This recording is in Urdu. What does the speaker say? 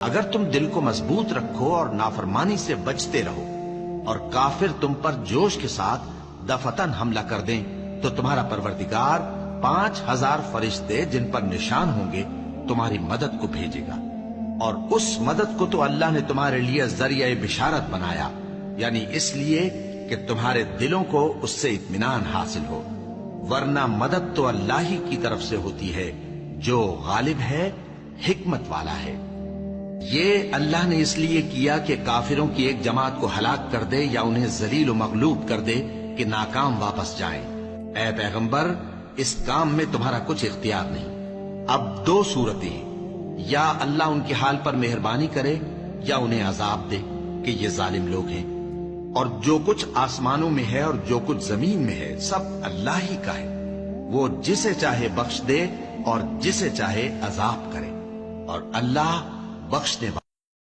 اگر تم دل کو مضبوط رکھو اور نافرمانی سے بچتے رہو اور کافر تم پر جوش کے ساتھ دفتن حملہ کر دیں تو تمہارا پروردگار 5000 فرشتے جن پر نشان ہوں گے تمہاری مدد کو بھیجے گا، اور اس مدد کو تو اللہ نے تمہارے لیے ذریعہ بشارت بنایا، یعنی اس لیے کہ تمہارے دلوں کو اس سے اطمینان حاصل ہو، ورنہ مدد تو اللہ ہی کی طرف سے ہوتی ہے جو غالب ہے، حکمت والا ہے۔ یہ اللہ نے اس لیے کیا کہ کافروں کی ایک جماعت کو ہلاک کر دے یا انہیں ذلیل و مغلوب کر دے کہ ناکام واپس جائیں۔ اے پیغمبر، اس کام میں تمہارا کچھ اختیار نہیں۔ اب دو صورتیں ہیں، یا اللہ ان کے حال پر مہربانی کرے یا انہیں عذاب دے کہ یہ ظالم لوگ ہیں، اور جو کچھ آسمانوں میں ہے اور جو کچھ زمین میں ہے سب اللہ ہی کا ہے، وہ جسے چاہے بخش دے اور جسے چاہے عذاب کرے، اور اللہ بخشنے والا